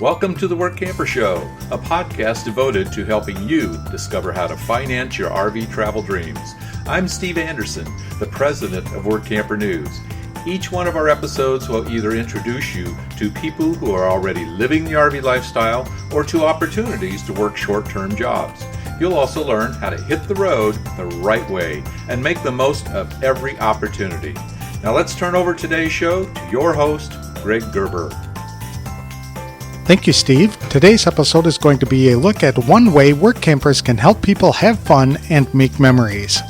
Welcome to the Workamper Show, a podcast devoted to helping you discover how to finance your RV travel dreams. I'm Steve Anderson, the president of Workamper News. Each one of our episodes will either introduce you to people who are already living the RV lifestyle or to opportunities to work short-term jobs. You'll also learn how to hit the road the right way and make the most of every opportunity. Now let's turn over today's show to your host, Greg Gerber. Thank you, Steve. Today's episode is going to be a look at one way work campers can help people have fun and make memories.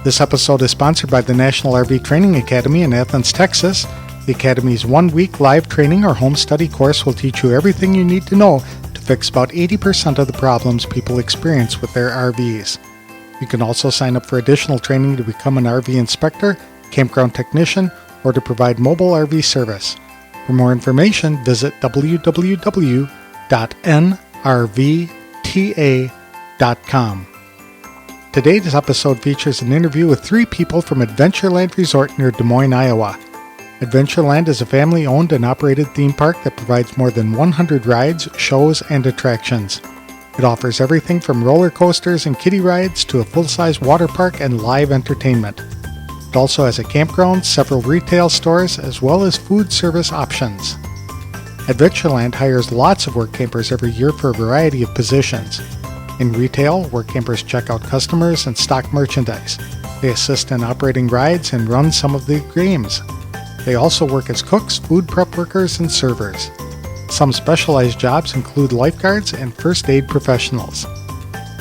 This episode is sponsored by the National RV Training Academy in Athens, Texas. The Academy's one-week live training or home study course will teach you everything you need to know to fix about 80% of the problems people experience with their RVs. You can also sign up for additional training to become an RV inspector, campground technician, or to provide mobile RV service. For more information, visit www.nrvta.com. Today's episode features an interview with three people from Adventureland Resort near Des Moines, Iowa. Adventureland is a family-owned and operated theme park that provides more than 100 rides, shows, and attractions. It offers everything from roller coasters and kiddie rides to a full-size water park and live entertainment. It also has a campground, several retail stores, as well as food service options. Adventureland hires lots of work campers every year for a variety of positions. In retail, work campers check out customers and stock merchandise. They assist in operating rides and run some of the games. They also work as cooks, food prep workers, and servers. Some specialized jobs include lifeguards and first aid professionals.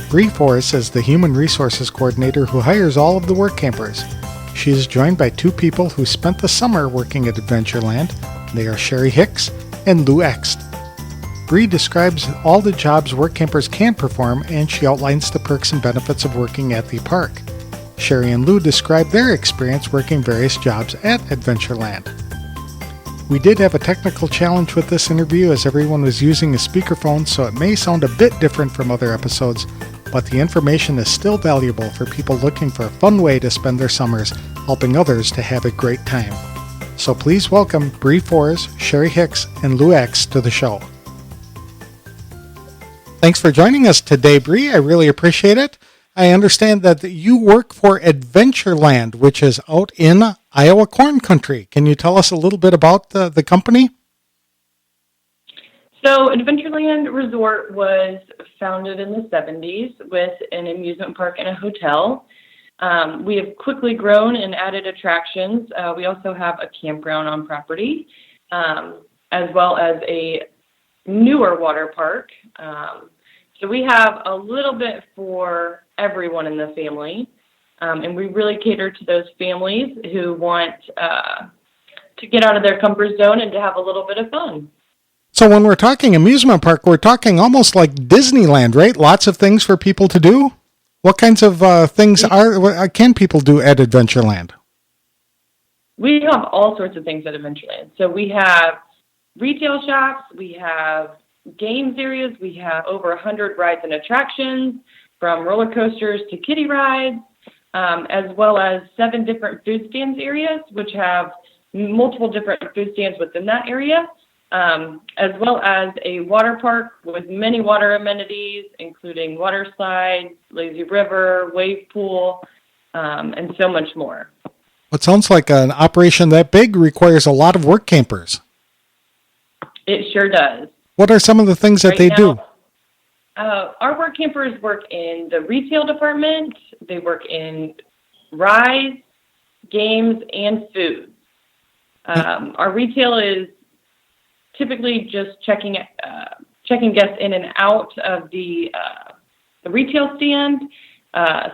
Bri Fors is the human resources coordinator who hires all of the work campers. She is joined by two people who spent the summer working at Adventureland. They are Hicks and Lou Axt. Bri describes all the jobs work campers can perform, and she outlines the perks and benefits of working at the park. Sherry and Lou describe their experience working various jobs at Adventureland. We did have a technical challenge with this interview as everyone was using a speakerphone, so it may sound a bit different from other episodes, but the information is still valuable for people looking for a fun way to spend their summers helping others to have a great time. So please welcome Bri Fors, Sherry Hicks, and Lou Axt to the show. Thanks for joining us today, Bri. I really appreciate it. I understand that you work for Adventureland, which is out in Iowa corn country. Can you tell us a little bit about the company? So Adventureland Resort was founded in the 70s with an amusement park and a hotel. We have quickly grown and added attractions. We also have a campground on property, as well as a newer water park. So we have a little bit for everyone in the family, and we really cater to those families who want to get out of their comfort zone and to have a little bit of fun. So when we're talking amusement park, we're talking almost like Disneyland, right? Lots of things for people to do. What kinds of things can people do at Adventureland? We have all sorts of things at Adventureland. So we have retail shops, we have games areas, we have over 100 rides and attractions, from roller coasters to kiddie rides, as well as 7 different food stands areas, which have multiple different food stands within that area. As well as a water park with many water amenities, including water slides, lazy river, wave pool, and so much more. It sounds like an operation that big requires a lot of work campers. It sure does. What are some of the things that they do? Our work campers work in the retail department. They work in rides, games, and food. Our retail is typically just checking guests in and out of the retail stand,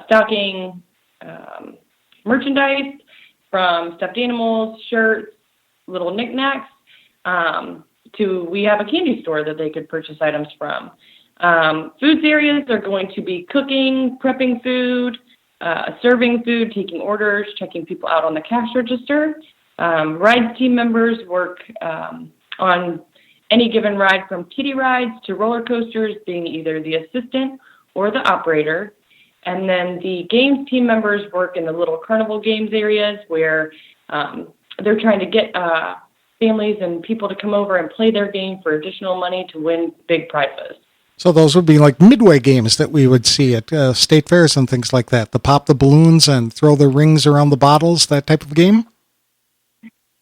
stocking merchandise from stuffed animals, shirts, little knickknacks, to we have a candy store that they could purchase items from. Foods areas are going to be cooking, prepping food, serving food, taking orders, checking people out on the cash register. Rides team members work on any given ride, from kiddie rides to roller coasters, being either the assistant or the operator. And then the games team members work in the little carnival games areas where they're trying to get families and people to come over and play their game for additional money to win big prizes. So those would be like midway games that we would see at state fairs and things like that. The pop the balloons and throw the rings around the bottles, that type of game?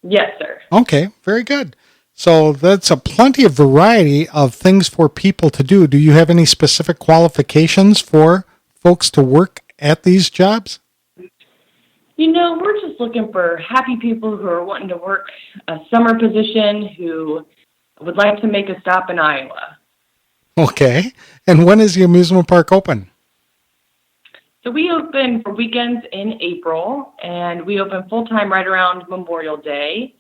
Yes, sir. Okay, very good. So that's a plenty of variety of things for people to do. Do you have any specific qualifications for folks to work at these jobs? We're just looking for happy people who are wanting to work a summer position who would like to make a stop in Iowa. Okay. And when is the amusement park open? So we open for weekends in April, and we open full-time right around Memorial Day.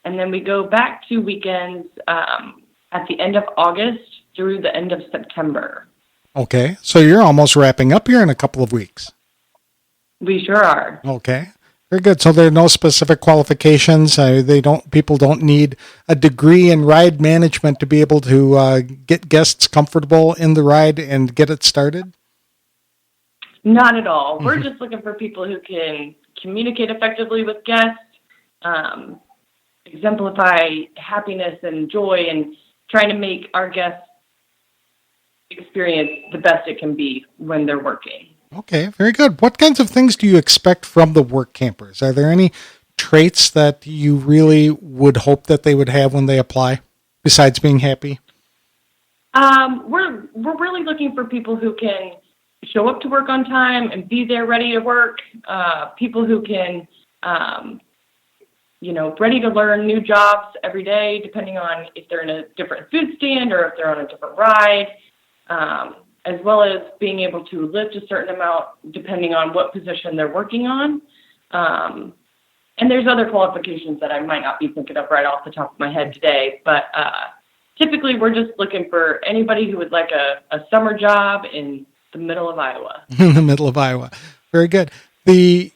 And then we go back to weekends at the end of August through the end of September. Okay. So you're almost wrapping up here in a couple of weeks. We sure are. Okay. Very good. So there are no specific qualifications. People don't need a degree in ride management to be able to get guests comfortable in the ride and get it started? Not at all. We're just looking for people who can communicate effectively with guests, exemplify happiness and joy, and trying to make our guests experience the best it can be when they're working. Okay, very good. What kinds of things do you expect from the work campers? Are there any traits that you really would hope that they would have when they apply, besides being happy? We're really looking for people who can show up to work on time and be there ready to work. People who can, ready to learn new jobs every day, depending on if they're in a different food stand or if they're on a different ride. As well as being able to lift a certain amount depending on what position they're working on. And there's other qualifications that I might not be thinking of right off the top of my head today, but typically we're just looking for anybody who would like a summer job in the middle of Iowa. In the middle of Iowa. Very good. Do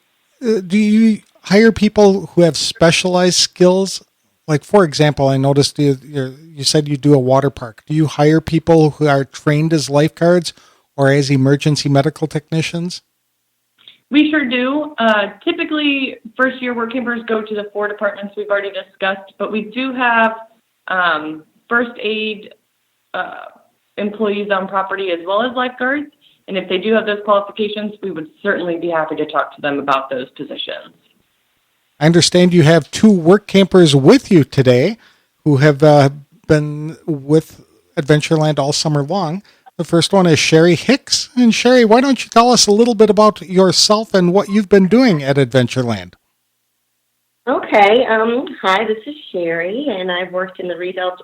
you hire people who have specialized skills? Like, for example, I noticed you said you do a water park. Do you hire people who are trained as lifeguards or as emergency medical technicians? We sure do. Typically, first-year workampers go to the 4 departments we've already discussed, but we do have first aid employees on property as well as lifeguards. And if they do have those qualifications, we would certainly be happy to talk to them about those positions. I understand you have 2 work campers with you today who have been with Adventureland all summer long. The first one is Sherry Hicks. And Sherry, why don't you tell us a little bit about yourself and what you've been doing at Adventureland? Okay. Hi, this is Sherry, and I've worked in the retail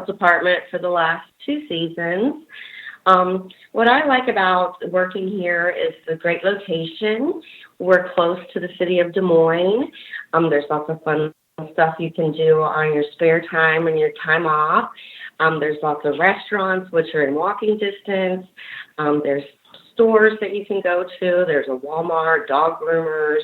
department for the last 2 seasons. What I like about working here is the great location. We're close to the city of Des Moines. There's lots of fun stuff you can do on your spare time and your time off. There's lots of restaurants which are in walking distance. There's stores that you can go to. There's a Walmart, dog groomers,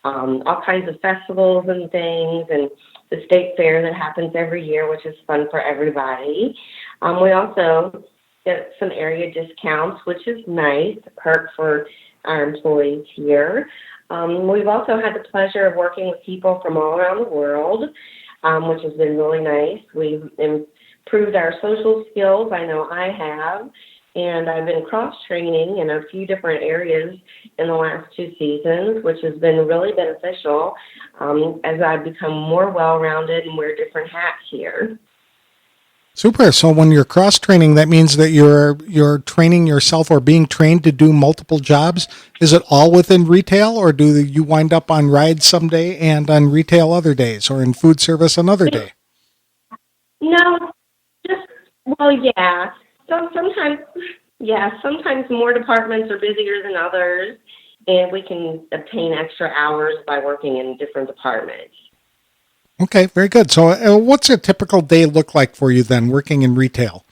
all kinds of festivals and things, and the state fair that happens every year, which is fun for everybody. We also get some area discounts, which is nice, a perk for our employees here. We've also had the pleasure of working with people from all around the world, which has been really nice. We've improved our social skills. I know I have. And I've been cross-training in a few different areas in the last 2 seasons, which has been really beneficial as I've become more well-rounded and wear different hats here. Super. So when you're cross-training, that means that you're training yourself or being trained to do multiple jobs. Is it all within retail, or do you wind up on rides someday and on retail other days, or in food service another day? No, yeah. So sometimes more departments are busier than others, and we can obtain extra hours by working in different departments. Okay, very good. So what's a typical day look like for you then, working in retail?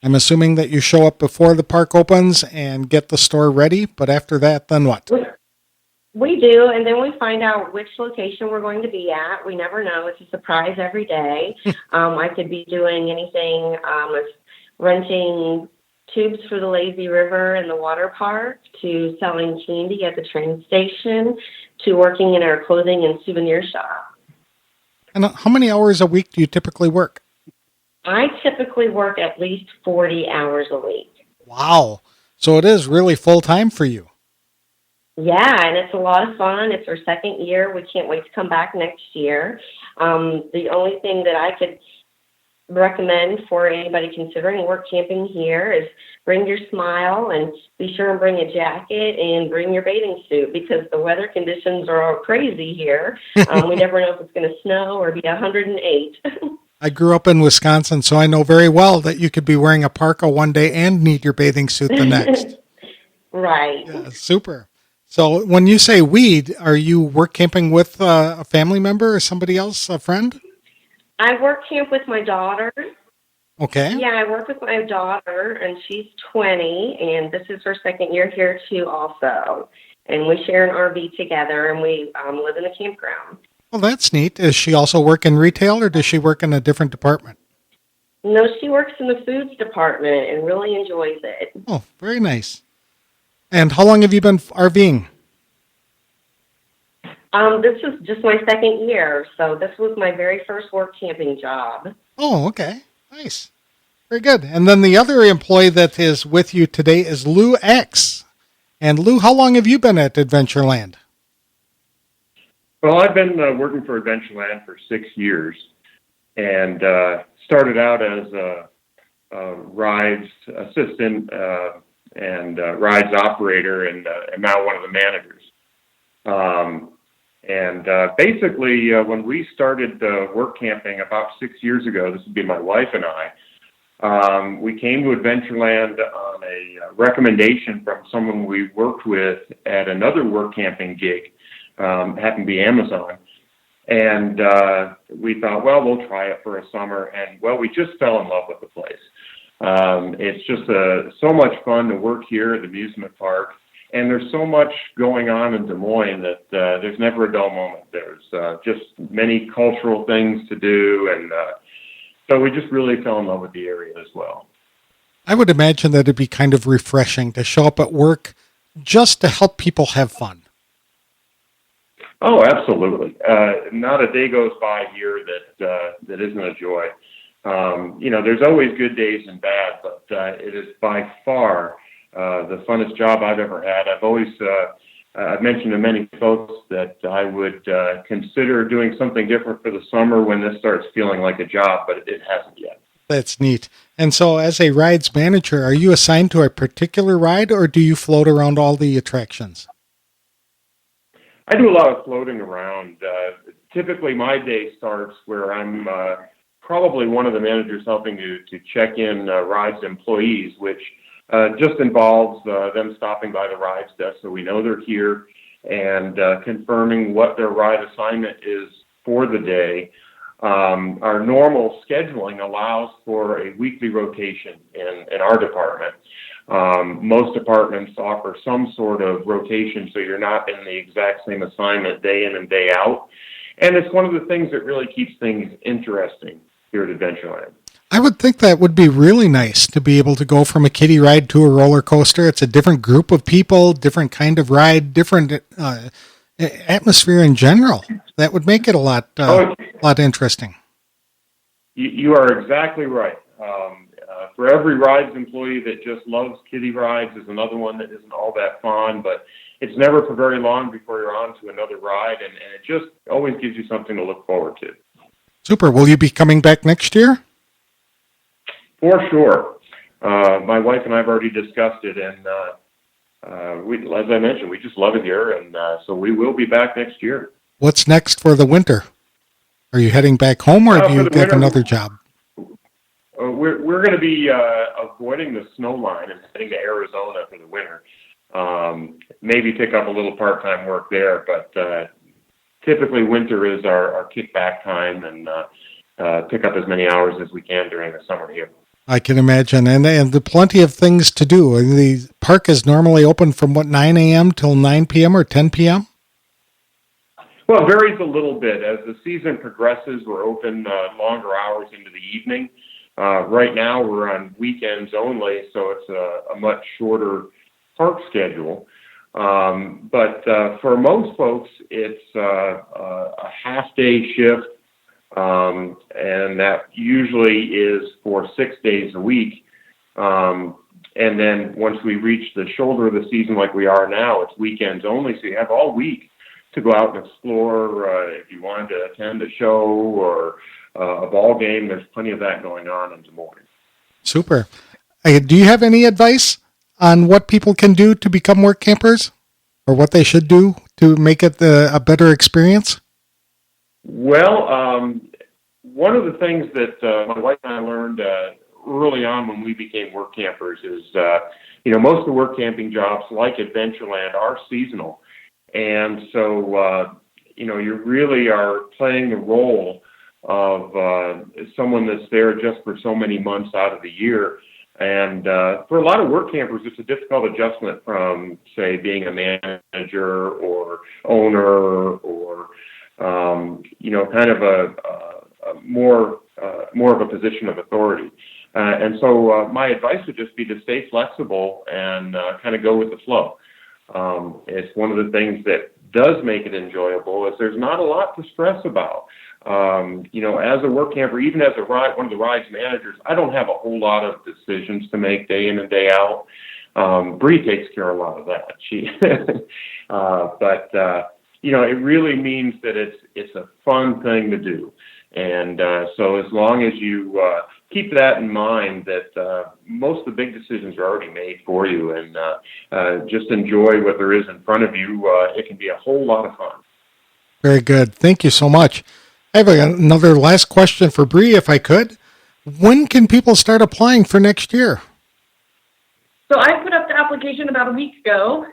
I'm assuming that you show up before the park opens and get the store ready, but after that, then what? We do, and then we find out which location we're going to be at. We never know. It's a surprise every day. I could be doing anything with renting tubes for the lazy river and the water park, to selling candy at the train station, to working in our clothing and souvenir shop. And how many hours a week do you typically work? I typically work at least 40 hours a week. Wow. So it is really full time for you. Yeah, and it's a lot of fun. It's our second year. We can't wait to come back next year. The only thing that I could recommend for anybody considering work camping here is bring your smile and be sure and bring a jacket and bring your bathing suit because the weather conditions are all crazy here. We never know if it's going to snow or be 108. I grew up in Wisconsin, so I know very well that you could be wearing a parka one day and need your bathing suit the next. Right. Yeah, super. So when you say weed, are you work camping with a family member or somebody else, a friend? I work camp with my daughter. Okay. Yeah, I work with my daughter, and she's 20, and this is her second year here too also. And we share an RV together, and we live in a campground. Well, that's neat. Does she also work in retail, or does she work in a different department? No, she works in the foods department and really enjoys it. Oh, very nice. And how long have you been RVing? This is just my second year, so this was my very first work camping job. Oh, okay. Nice. Very good. And then the other employee that is with you today is Lou Axt. And Lou, how long have you been at Adventureland? Well, I've been working for Adventureland for 6 years and started out as a rides assistant and rides operator and now one of the managers. Basically, when we started work camping about 6 years ago, this would be my wife and I, we came to Adventureland on a recommendation from someone we worked with at another work camping gig, happened to be Amazon. And we thought, well, we'll try it for a summer. And, well, we just fell in love with the place. It's just so much fun to work here at the amusement park. And there's so much going on in Des Moines that there's never a dull moment. There's just many cultural things to do. And so we just really fell in love with the area as well. I would imagine that it'd be kind of refreshing to show up at work just to help people have fun. Oh, absolutely. Not a day goes by here that isn't a joy. There's always good days and bad, but it is by far the funnest job I've ever had. I've mentioned to many folks that I would consider doing something different for the summer when this starts feeling like a job, but it hasn't yet. That's neat. And so as a rides manager, are you assigned to a particular ride or do you float around all the attractions? I do a lot of floating around. Typically, my day starts where I'm probably one of the managers helping to check in rides employees, which just involves them stopping by the rides desk so we know they're here and confirming what their ride assignment is for the day. Our normal scheduling allows for a weekly rotation in our department. Most departments offer some sort of rotation so you're not in the exact same assignment day in and day out. And it's one of the things that really keeps things interesting here at Adventureland. I would think that would be really nice to be able to go from a kiddie ride to a roller coaster. It's a different group of people, different kind of ride, different atmosphere in general. That would make it a lot interesting. You are exactly right. For every rides employee that just loves kiddie rides is another one that isn't all that fond, but it's never for very long before you're on to another ride, and it just always gives you something to look forward to. Super. Will you be coming back next year? For sure. My wife and I have already discussed it, and as I mentioned, we just love it here, and so we will be back next year. What's next for the winter? Are you heading back home, or do you have another job? We're going to be avoiding the snow line and heading to Arizona for the winter. Maybe pick up a little part-time work there, but typically winter is our kickback time and pick up as many hours as we can during the summer here. I can imagine, and the plenty of things to do. The park is normally open from 9 a.m. till 9 p.m. or 10 p.m.? Well, it varies a little bit. As the season progresses, we're open longer hours into the evening. Right now, we're on weekends only, so it's a much shorter park schedule. But for most folks, it's a half-day shift and that usually is for 6 days a week. And then once we reach the shoulder of the season like we are now, it's weekends only, so you have all week to go out and explore. If you wanted to attend a show or a ball game, there's plenty of that going on in Des Moines. Super. Do you have any advice on what people can do to become work campers, or what they should do to make it a better experience? Well, one of the things that my wife and I learned early on when we became work campers is, most of the work camping jobs like Adventureland are seasonal. And so, you really are playing the role of someone that's there just for so many months out of the year. And for a lot of work campers, it's a difficult adjustment from, say, being a manager or owner or, kind of a more of a position of authority. And so my advice would just be to stay flexible and kind of go with the flow. It's one of the things that does make it enjoyable is there's not a lot to stress about. As a work camper, even as one of the rides managers, I don't have a whole lot of decisions to make day in and day out. Bri takes care of a lot of that. It really means that it's a fun thing to do. And so as long as you keep that in mind, that most of the big decisions are already made for you, and just enjoy what there is in front of you, it can be a whole lot of fun. Very good. Thank you so much. I have another last question for Bri, if I could. When can people start applying for next year? So I put up the application about a week ago.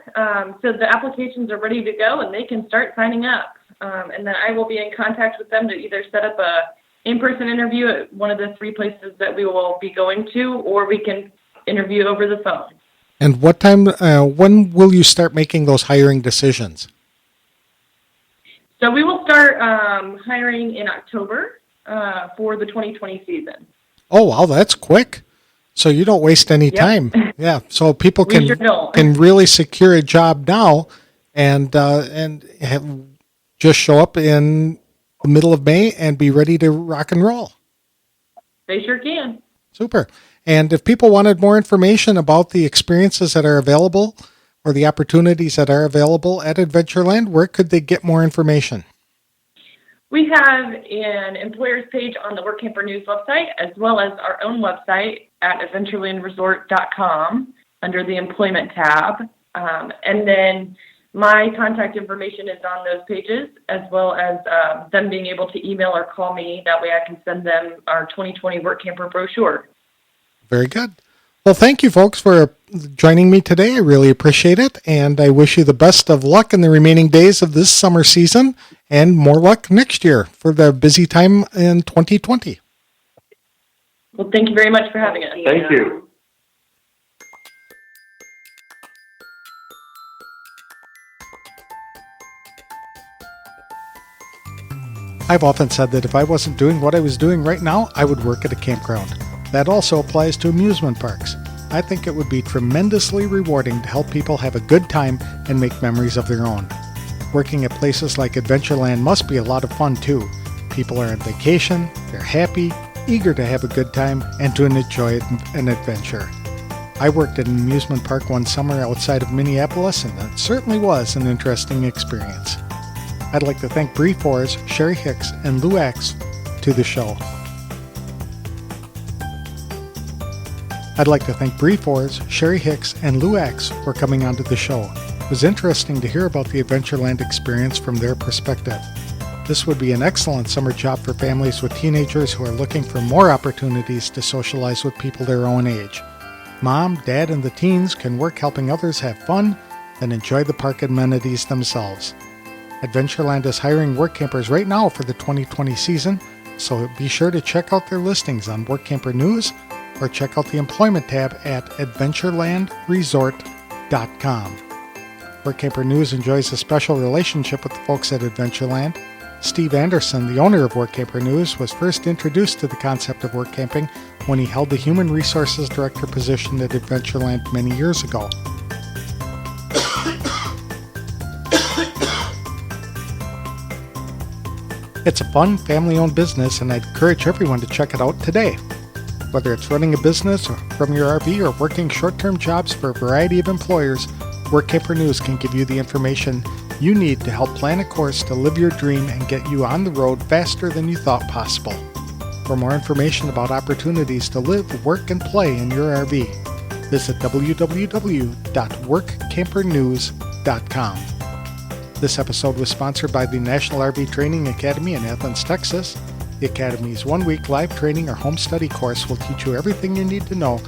So the applications are ready to go, and they can start signing up. And then I will be in contact with them to either set up a in-person interview at one of the 3 places that we will be going to, or we can interview over the phone. And what time, when will you start making those hiring decisions? So we will start hiring in October for the 2020 season. Oh, wow, that's quick. So you don't waste any time. Yeah, so people can really secure a job now and just show up in the middle of May and be ready to rock and roll. They sure can. Super. And if people wanted more information about the experiences that are available or the opportunities that are available at Adventureland, where could they get more information? We have an employers page on the Workamper News website, as well as our own website at adventurelandresort.com under the employment tab. And then my contact information is on those pages, as well as them being able to email or call me. That way I can send them our 2020 Workamper brochure. Very good. Well, thank you, folks, for joining me today. I really appreciate it, and I wish you the best of luck in the remaining days of this summer season, and more luck next year for the busy time in 2020. Well, thank you very much for having us. Thank you. I've often said that if I wasn't doing what I was doing right now, I would work at a campground. That also applies to amusement parks. I think it would be tremendously rewarding to help people have a good time and make memories of their own. Working at places like Adventureland must be a lot of fun too. People are on vacation, they're happy, eager to have a good time, and to enjoy an adventure. I worked at an amusement park one summer outside of Minneapolis, and that certainly was an interesting experience. I'd like to thank Bri Fors, Sherry Hicks, and Lou Axt to the show. I'd like to thank Bri Fors, Sherry Hicks, and Lou Axt for coming onto the show. It was interesting to hear about the Adventureland experience from their perspective. This would be an excellent summer job for families with teenagers who are looking for more opportunities to socialize with people their own age. Mom, Dad, and the teens can work helping others have fun and enjoy the park amenities themselves. Adventureland is hiring work campers right now for the 2020 season, so be sure to check out their listings on Workamper News or check out the employment tab at adventurelandresort.com. Workamper News enjoys a special relationship with the folks at Adventureland. Steve Anderson, the owner of Workamper News, was first introduced to the concept of work camping when he held the Human Resources Director position at Adventureland many years ago. It's a fun, family-owned business, and I'd encourage everyone to check it out today. Whether it's running a business or from your RV or working short-term jobs for a variety of employers, Workamper News can give you the information you need to help plan a course to live your dream and get you on the road faster than you thought possible. For more information about opportunities to live, work, and play in your RV, visit www.workampernews.com. This episode was sponsored by the National RV Training Academy in Athens, Texas. The Academy's one-week live training or home study course will teach you everything you need to know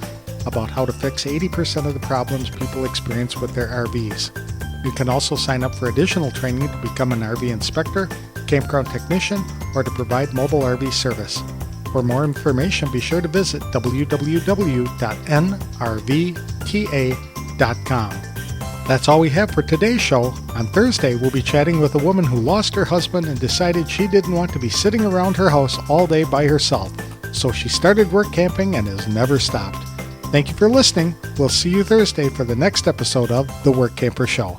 about how to fix 80% of the problems people experience with their RVs. You can also sign up for additional training to become an RV inspector, campground technician, or to provide mobile RV service. For more information, be sure to visit www.nrvta.com. That's all we have for today's show. On Thursday, we'll be chatting with a woman who lost her husband and decided she didn't want to be sitting around her house all day by herself. So she started work camping and has never stopped. Thank you for listening. We'll see you Thursday for the next episode of The Workamper Show.